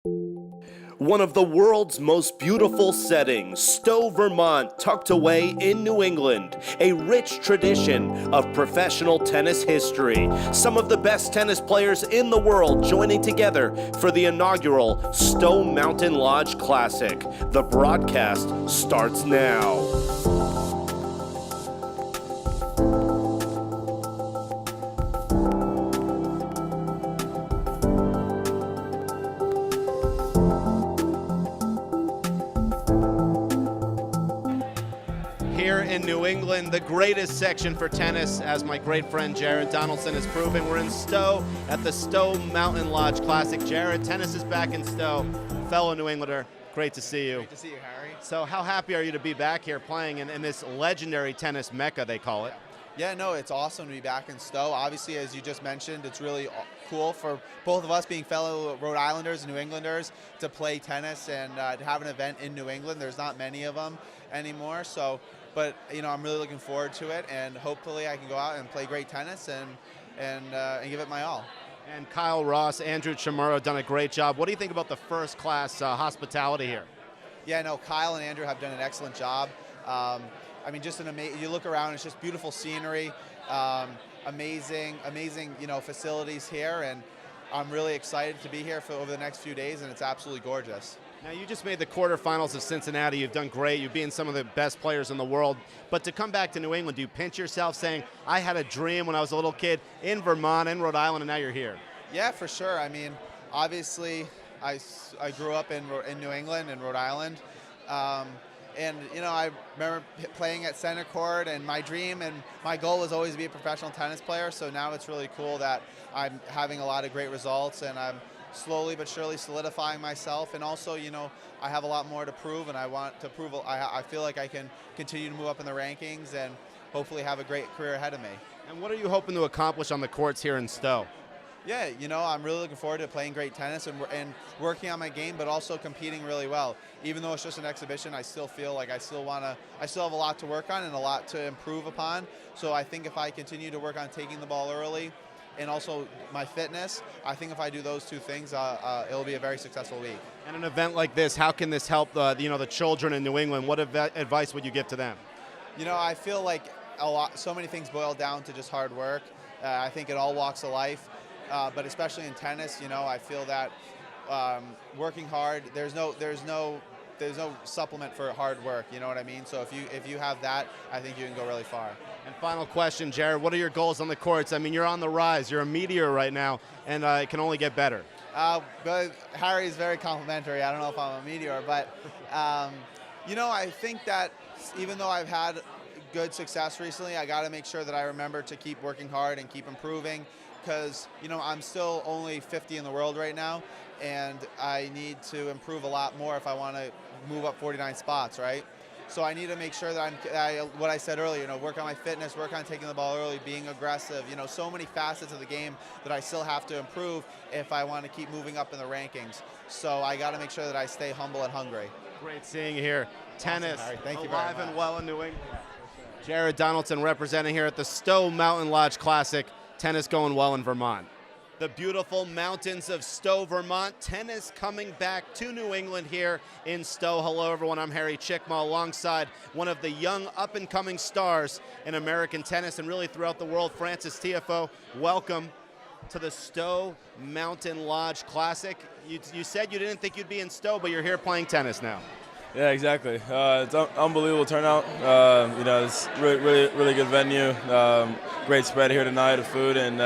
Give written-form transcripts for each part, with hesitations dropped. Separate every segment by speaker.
Speaker 1: One of the world's most beautiful settings, Stowe, Vermont, tucked away in New England, a rich tradition of professional tennis history. Some of the best tennis players in the world joining together for the inaugural Stowe Mountain Lodge Classic. The broadcast starts now. Here in New England, the greatest section for tennis, as my great friend Jared Donaldson has proven. We're in Stowe at the Stowe Mountain Lodge Classic. Jared, tennis is back in Stowe. Fellow New Englander, great to see you.
Speaker 2: Great to see you, Harry.
Speaker 1: So how happy are you to be back here playing in this legendary tennis mecca, they call it?
Speaker 2: Yeah, no, it's awesome to be back in Stowe. Obviously, as you just mentioned, it's really cool for both of us being fellow Rhode Islanders and New Englanders to play tennis and to have an event in New England. There's not many of them anymore, but I'm really looking forward to it, and hopefully I can go out and play great tennis and give it my all.
Speaker 1: And Kyle Ross, Andrew Chamorro have done a great job. What do you think about the first-class hospitality here?
Speaker 2: Yeah, no, Kyle and Andrew have done an excellent job. Just you look around, it's just beautiful scenery, amazing, facilities here, and I'm really excited to be here for over the next few days, and it's absolutely gorgeous.
Speaker 1: Now, you just made the quarterfinals of Cincinnati. You've done great. You've been some of the best players in the world. But to come back to New England, do you pinch yourself saying, I had a dream when I was a little kid in Vermont, in Rhode Island, and now you're here?
Speaker 2: Yeah, for sure. Obviously, I grew up in New England, in Rhode Island. I remember playing at center court, and my dream and my goal was always to be a professional tennis player. So now it's really cool that I'm having a lot of great results, and I'm slowly but surely solidifying myself. And also, I have a lot more to prove, and I want to prove. I feel like I can continue to move up in the rankings and hopefully have a great career ahead of me.
Speaker 1: And what are you hoping to accomplish on the courts here in Stowe?
Speaker 2: Yeah, I'm really looking forward to playing great tennis and working on my game, but also competing really well. Even though it's just an exhibition, I still feel like I still have a lot to work on and a lot to improve upon. So I think if I continue to work on taking the ball early and also my fitness, I think if I do those two things, it'll be a very successful week.
Speaker 1: And an event like this, how can this help the children in New England? What advice would you give to them?
Speaker 2: I feel like so many things boil down to just hard work. I think in all walks of life. But especially in tennis, I feel that working hard, there's no supplement for hard work. You know what I mean? So if you have that, I think you can go really far.
Speaker 1: And final question, Jared, what are your goals on the courts? you're on the rise. You're a meteor right now, and it can only get better.
Speaker 2: But Harry's very complimentary. I don't know if I'm a meteor, but I think that even though I've had good success recently, I got to make sure that I remember to keep working hard and keep improving. Because, I'm still only 50 in the world right now, and I need to improve a lot more if I want to move up 49 spots, right? So I need to make sure that what I said earlier, work on my fitness, work on taking the ball early, being aggressive, so many facets of the game that I still have to improve if I want to keep moving up in the rankings. So I got to make sure that I stay humble and hungry.
Speaker 1: Great seeing you here. Tennis,
Speaker 2: awesome, thank you very
Speaker 1: alive
Speaker 2: much.
Speaker 1: and well in New England. Jared Donaldson representing here at the Stowe Mountain Lodge Classic. Tennis going well in Vermont. The beautiful mountains of Stowe, Vermont. Tennis coming back to New England here in Stowe. Hello, everyone. I'm Harry Cicma alongside one of the young up-and-coming stars in American tennis and really throughout the world, Frances Tiafoe. Welcome to the Stowe Mountain Lodge Classic. You said you didn't think you'd be in Stowe, but you're here playing tennis now.
Speaker 3: Yeah, exactly. It's an unbelievable turnout. It's really good venue. Great spread here tonight of food, and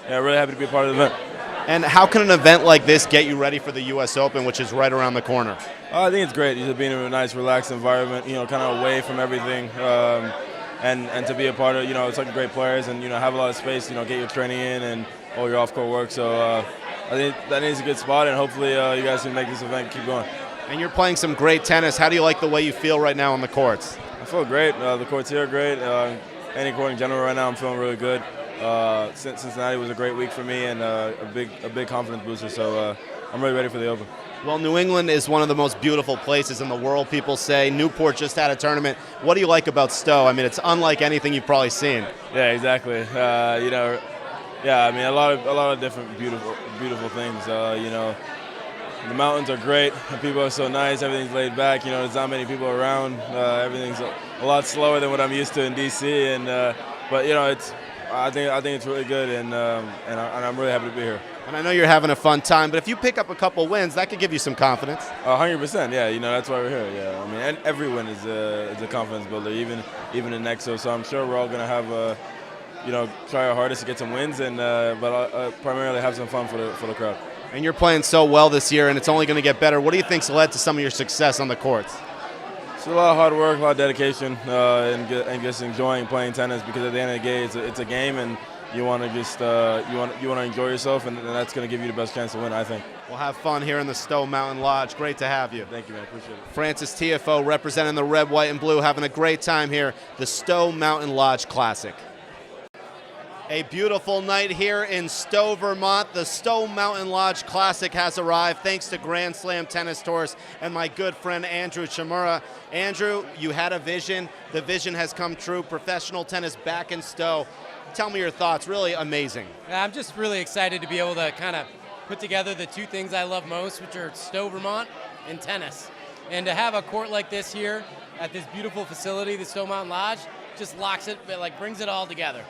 Speaker 3: really happy to be a part of the event.
Speaker 1: And how can an event like this get you ready for the U.S. Open, which is right around the corner?
Speaker 3: I think it's great. Being in a nice, relaxed environment, kind of away from everything, and to be a part of, it's like great players, and have a lot of space, get your training in and all your off-court work. So I think that is a good spot, and hopefully you guys can make this event keep going.
Speaker 1: And you're playing some great tennis. How do you like the way you feel right now on the courts?
Speaker 3: I feel great. The courts here are great. Any court in general right now, I'm feeling really good. Cincinnati was a great week for me and a big confidence booster. So I'm really ready for the Open.
Speaker 1: Well, New England is one of the most beautiful places in the world, people say. Newport just had a tournament. What do you like about Stowe? It's unlike anything you've probably seen.
Speaker 3: Yeah, exactly. A lot of different beautiful things. The mountains are great. The people are so nice. Everything's laid back. There's not many people around. Everything's a lot slower than what I'm used to in DC. But I think it's really good, and I'm really happy to be here.
Speaker 1: And I know you're having a fun time, but if you pick up a couple wins, that could give you some confidence.
Speaker 3: 100%, yeah. That's why we're here. Yeah, I mean, and every win is a confidence builder, even in Exo. So I'm sure we're all gonna have try our hardest to get some wins, but primarily have some fun for the crowd.
Speaker 1: And you're playing so well this year, and it's only going to get better. What do you think's led to some of your success on the courts?
Speaker 3: It's a lot of hard work, a lot of dedication, and just enjoying playing tennis. Because at the end of the day, it's a game, and you want to just you want to enjoy yourself, and that's going to give you the best chance to win, I think.
Speaker 1: We'll have fun here in the Stowe Mountain Lodge. Great to have you.
Speaker 3: Thank you, man. Appreciate it.
Speaker 1: Francis TFO representing the red, white, and blue, having a great time here, the Stowe Mountain Lodge Classic. A beautiful night here in Stowe, Vermont. The Stowe Mountain Lodge Classic has arrived thanks to Grand Slam Tennis Tours and my good friend Andrew Chimura. Andrew, you had a vision. The vision has come true. Professional tennis back in Stowe. Tell me your thoughts. Really amazing.
Speaker 4: I'm just really excited to be able to kind of put together the two things I love most, which are Stowe, Vermont, and tennis. And to have a court like this here at this beautiful facility, the Stowe Mountain Lodge, just locks it, brings it all together.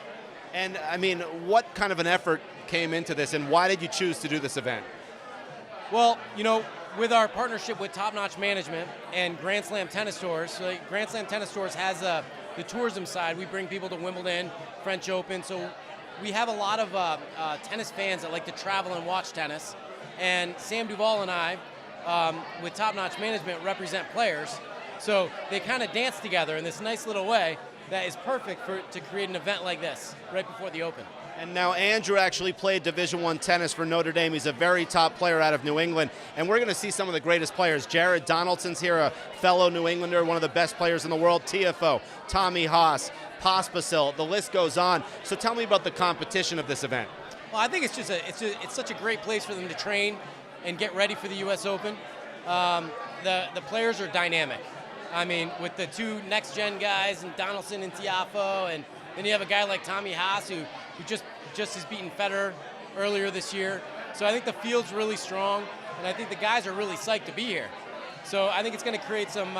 Speaker 1: And I mean, what kind of an effort came into this, and why did you choose to do this event?
Speaker 4: Well, with our partnership with Top Notch Management and Grand Slam Tennis Tours, so Grand Slam Tennis Tours has the tourism side. We bring people to Wimbledon, French Open, so we have a lot of tennis fans that like to travel and watch tennis. And Sam Duvall and I, with Top Notch Management, represent players. So they kind of dance together in this nice little way that is perfect to create an event like this right before the Open.
Speaker 1: And now Andrew actually played Division I tennis for Notre Dame. He's a very top player out of New England. And we're going to see some of the greatest players. Jared Donaldson's here, a fellow New Englander, one of the best players in the world. TFO, Tommy Haas, Pospisil, the list goes on. So tell me about the competition of this event.
Speaker 4: Well, I think it's such a great place for them to train and get ready for the U.S. Open. The players are dynamic. I mean, with the two next-gen guys, and Donaldson and Tiafoe, and then you have a guy like Tommy Haas who just has beaten Federer earlier this year. So I think the field's really strong, and I think the guys are really psyched to be here. So I think it's going to create some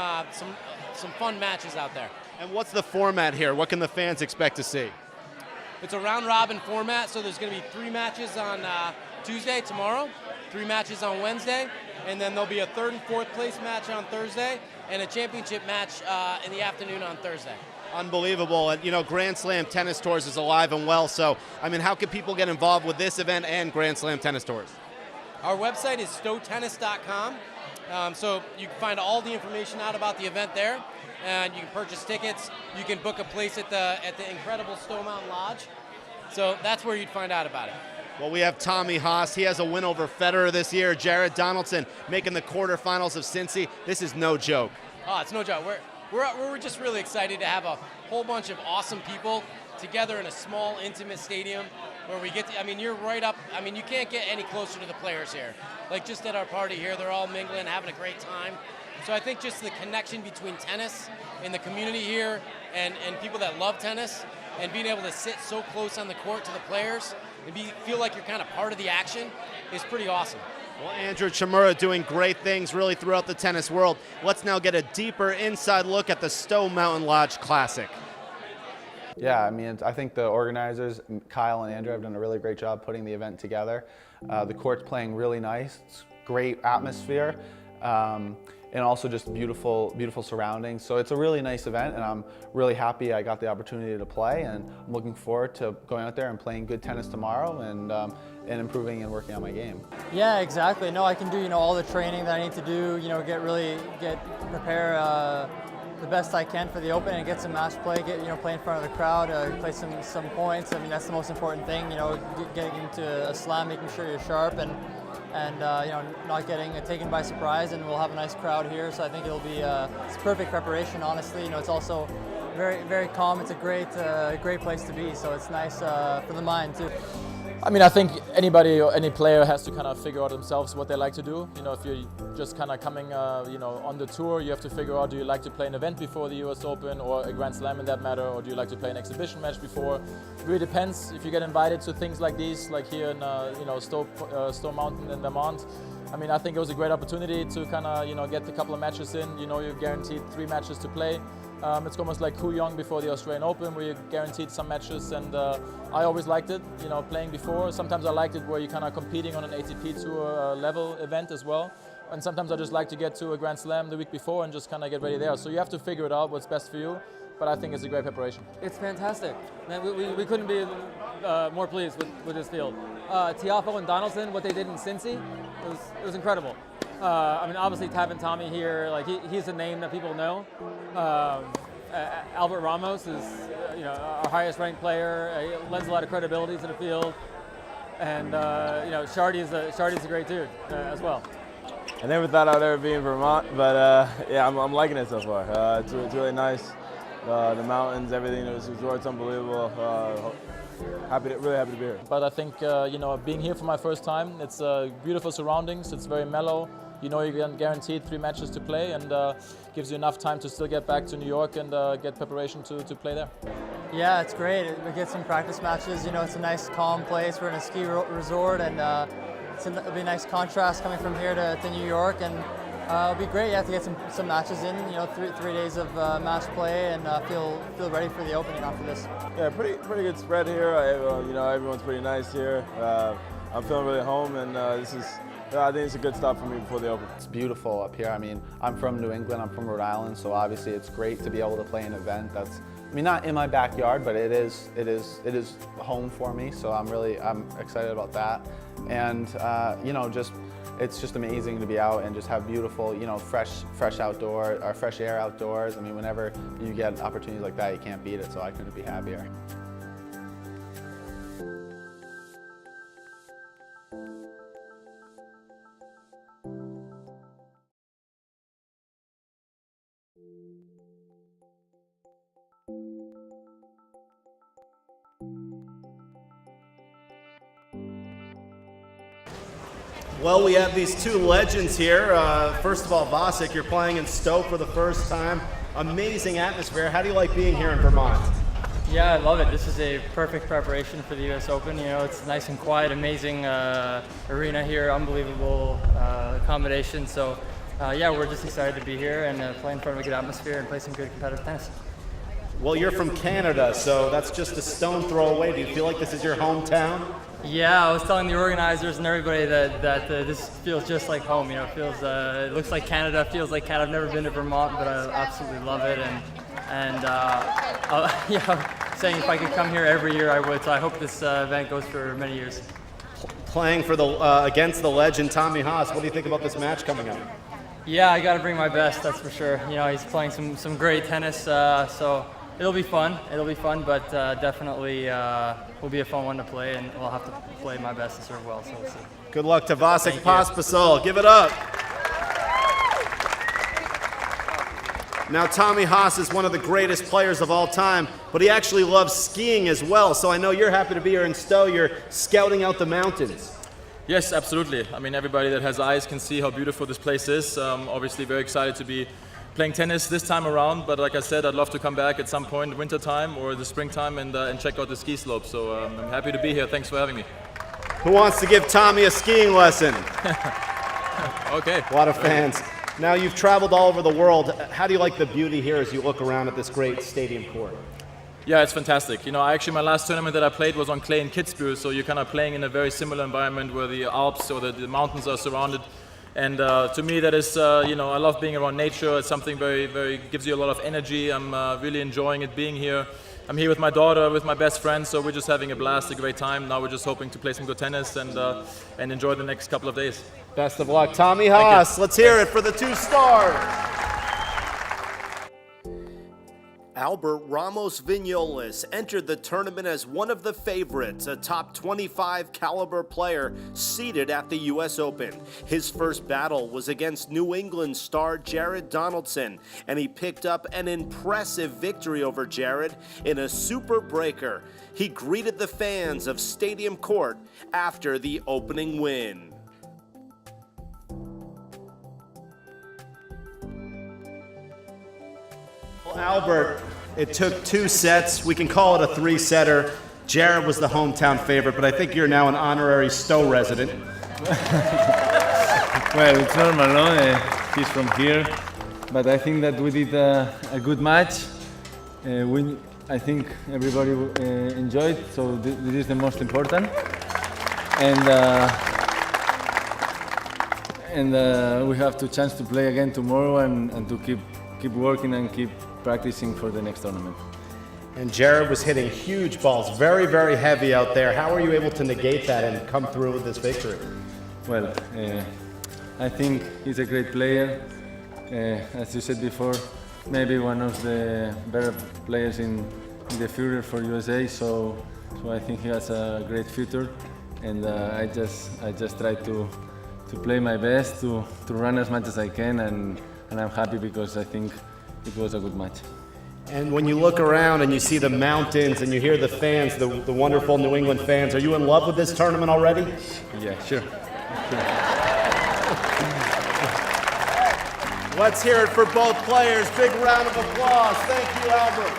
Speaker 4: fun matches out there.
Speaker 1: And what's the format here? What can the fans expect to see?
Speaker 4: It's a round-robin format, so there's going to be 3 matches on Tuesday, tomorrow, 3 matches on Wednesday, and then there'll be a 3rd and 4th place match on Thursday, and a championship match in the afternoon on Thursday.
Speaker 1: Unbelievable. And, Grand Slam Tennis Tours is alive and well. So, I mean, how can people get involved with this event and Grand Slam Tennis Tours?
Speaker 4: Our website is stowetennis.com. So you can find all the information out about the event there. And you can purchase tickets. You can book a place at the incredible Stowe Mountain Lodge. So that's where you'd find out about it.
Speaker 1: Well, we have Tommy Haas. He has a win over Federer this year. Jared Donaldson making the quarterfinals of Cincy. This is no joke.
Speaker 4: Oh, it's no joke. We're just really excited to have a whole bunch of awesome people together in a small, intimate stadium where we get to, you're right up, you can't get any closer to the players here. Like just at our party here, they're all mingling, having a great time. So I think just the connection between tennis and the community here and people that love tennis and being able to sit so close on the court to the players and feel like you're kind of part of the action is pretty awesome.
Speaker 1: Well, Andrew Chimura doing great things really throughout the tennis world. Let's now get a deeper inside look at the Stowe Mountain Lodge Classic.
Speaker 2: Yeah, I think the organizers, Kyle and Andrew, have done a really great job putting the event together. The court's playing really nice. It's great atmosphere. And also just beautiful surroundings. So it's a really nice event, and I'm really happy I got the opportunity to play, and I'm looking forward to going out there and playing good tennis tomorrow and improving and working on my game.
Speaker 5: Yeah, exactly. No, I can do all the training that I need to do. Prepare the best I can for the Open and get some match play. Play in front of the crowd, play some points. That's the most important thing. Getting into a slam, making sure you're sharp and not getting taken by surprise, and we'll have a nice crowd here, so I think it'll be it's perfect preparation, honestly. It's also very, very calm. It's a great place to be, so it's nice for the mind too.
Speaker 6: I think anybody or any player has to kind of figure out themselves what they like to do. If you're just kind of coming, on the tour, you have to figure out, do you like to play an event before the US Open or a Grand Slam in that matter, or do you like to play an exhibition match before? It really depends. If you get invited to things like these, like here in Stowe Mountain in Vermont, I mean, I think it was a great opportunity to kind of, get a couple of matches in. You're guaranteed 3 matches to play. It's almost like Kooyong before the Australian Open, where you're guaranteed some matches, and I always liked it, playing before. Sometimes I liked it where you're kind of competing on an ATP Tour level event as well. And sometimes I just like to get to a Grand Slam the week before and just kind of get ready there. So you have to figure it out what's best for you, but I think it's a great preparation.
Speaker 5: It's fantastic. Man, we couldn't be more pleased with this field. Tiafoe and Donaldson, what they did in Cincy, it was incredible. I mean, obviously Tav and Tommy here, like he's a name that people know. Albert Ramos is, our highest ranked player. He lends a lot of credibility to the field, and Shardy's a great dude as well.
Speaker 3: I never thought I would ever be in Vermont, but yeah, I'm liking it so far. It's really nice. The mountains, everything, the resort's unbelievable. Really happy to be here.
Speaker 6: But I think, being here for my first time, it's beautiful surroundings, it's very mellow. You're guaranteed 3 matches to play, and gives you enough time to still get back to New York and get preparation to play there.
Speaker 5: Yeah, it's great. We get some practice matches. It's a nice, calm place. We're in a ski resort, and it'll be a nice contrast coming from here to New York, and it'll be great. You have to get some matches in. 3 days of match play, and feel ready for the opening after this.
Speaker 3: Yeah, pretty good spread here. Everyone's pretty nice here. I'm feeling really at home, and I think it's a good stop for me before the Open.
Speaker 2: It's beautiful up here. I mean, I'm from New England, I'm from Rhode Island, so obviously it's great to be able to play an event that's, not in my backyard, but it is home for me, so I'm excited about that. And it's just amazing to be out and just have beautiful, fresh outdoor, or fresh air outdoors. I mean, whenever you get opportunities like that, you can't beat it, so I couldn't be happier.
Speaker 1: Well, we have these 2 legends here. First of all, Vasek, you're playing in Stowe for the first time. Amazing atmosphere. How do you like being here in Vermont?
Speaker 5: Yeah, I love it. This is a perfect preparation for the US Open. It's nice and quiet, amazing arena here, unbelievable accommodation. So, yeah, we're just excited to be here and play in front of a good atmosphere and play some good competitive tennis.
Speaker 1: Well, you're from Canada, so that's just a stone throw away. Do you feel like this is your hometown?
Speaker 5: Yeah, I was telling the organizers and everybody that this feels just like home. It looks like Canada, feels like Canada. I've never been to Vermont, but I absolutely love it. Saying if I could come here every year, I would. So I hope this event goes for many years.
Speaker 1: Playing for against the legend Tommy Haas. What do you think about this match coming up?
Speaker 5: Yeah, I got to bring my best. That's for sure. He's playing some great tennis, so. It'll be fun, but definitely will be a fun one to play, and we'll have to play my best to serve well, so we'll see.
Speaker 1: Good luck to Vasek Pospisil. Give it up. Now, Tommy Haas is one of the greatest players of all time, but he actually loves skiing as well, so I know you're happy to be here in Stowe. You're scouting out the mountains.
Speaker 6: Yes, absolutely. I mean, everybody that has eyes can see how beautiful this place is. Obviously very excited to be playing tennis this time around, but like I said, I'd love to come back at some point, winter time or the springtime, and check out the ski slope. So I'm happy to be here. Thanks for having me.
Speaker 1: Who wants to give Tommy a skiing lesson?
Speaker 6: Okay.
Speaker 1: A lot of fans. Now, you've traveled all over the world. How do you like the beauty here as you look around at this great stadium court?
Speaker 6: Yeah, it's fantastic. Actually my last tournament that I played was on clay in Kitzbühel, so you're kind of playing in a very similar environment where the Alps or the mountains are surrounded. And to me, that is, I love being around nature. It's something very, gives you a lot of energy. I'm really enjoying it being here. I'm here with my daughter, with my best friend, so we're just having a blast, a great time. Now we're just hoping to play some good tennis and enjoy the next couple of days.
Speaker 1: Best of luck. Tommy Haas, let's hear it for the 2 stars. Albert Ramos Vignoles entered the tournament as one of the favorites, a top 25 caliber player seeded at the US Open. His first battle was against New England star Jared Donaldson, and he picked up an impressive victory over Jared in a super breaker. He greeted the fans of Stadium Court after the opening win. Well, Albert, it took 2 sets. We can call it a 3-setter. Jared was the hometown favorite, but I think you're now an honorary Stowe resident.
Speaker 7: Well, it's normal, no? He's from here, but I think that we did a good match. I think everybody enjoyed, so this is the most important. And we have the chance to play again tomorrow and to keep working and keep practicing for the next tournament.
Speaker 1: And Jared was hitting huge balls, very, very heavy out there. How were you able to negate that and come through with this victory?
Speaker 7: Well, I think he's a great player. As you said before, maybe one of the better players in the future for USA. So I think he has a great future, and I just try to play my best, to run as much as I can, and I'm happy because I think it was a good match.
Speaker 1: And when you look around and you see the mountains and you hear the fans, the wonderful New England fans, are you in love with this tournament already?
Speaker 7: Yeah, sure.
Speaker 1: Let's hear it for both players. Big round of applause. Thank you, Albert.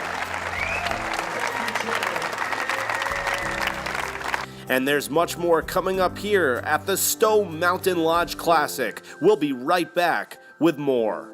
Speaker 1: And there's much more coming up here at the Stowe Mountain Lodge Classic. We'll be right back with more.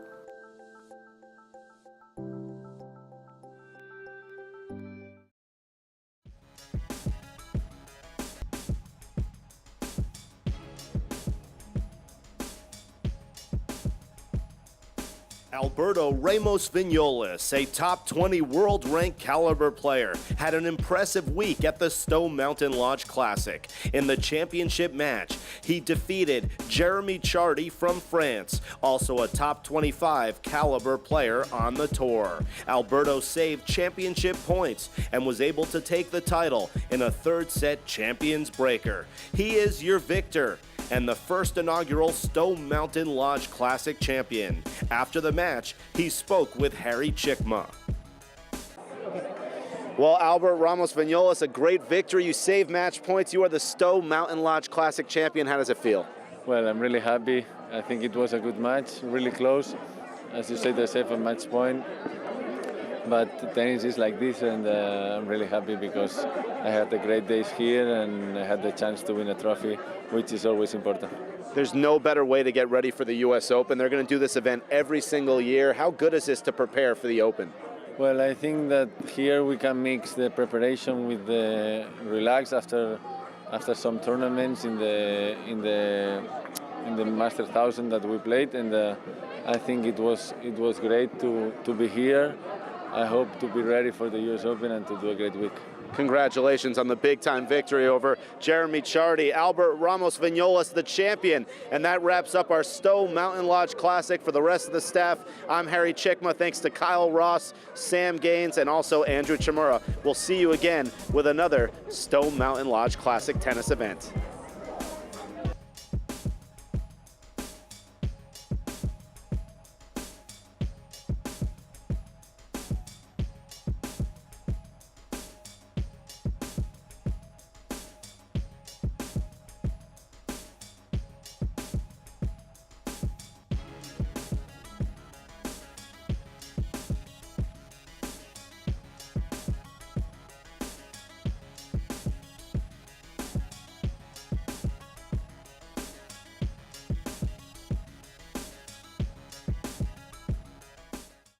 Speaker 1: Alberto Ramos Vignoles, a top 20 world-ranked caliber player, had an impressive week at the Stowe Mountain Lodge Classic. In the championship match, he defeated Jeremy Chardy from France, also a top 25 caliber player on the tour. Alberto saved championship points and was able to take the title in a third-set champions breaker. He is your victor and the first inaugural Stowe Mountain Lodge Classic champion. After the match, he spoke with Harry Cicma. Well, Albert Ramos Vignoles, a great victory. You saved match points. You are the Stowe Mountain Lodge Classic champion. How does it feel?
Speaker 7: Well, I'm really happy. I think it was a good match, really close. As you said, I saved a match point. But tennis is like this, and I'm really happy because I had a great days here and I had the chance to win a trophy, which is always important.
Speaker 1: There's no better way to get ready for the US Open. They're going to do this event every single year. How good is this to prepare for the Open?
Speaker 7: Well, I think that here we can mix the preparation with the relax after some tournaments in the Master 1000 that we played, and I think it was great to be here. I hope to be ready for the US Open and to do a great week.
Speaker 1: Congratulations on the big-time victory over Jeremy Chardy. Albert Ramos Vignoles, the champion. And that wraps up our Stowe Mountain Lodge Classic. For the rest of the staff, I'm Harry Cicma. Thanks to Kyle Ross, Sam Gaines, and also Andrew Chimura. We'll see you again with another Stowe Mountain Lodge Classic tennis event.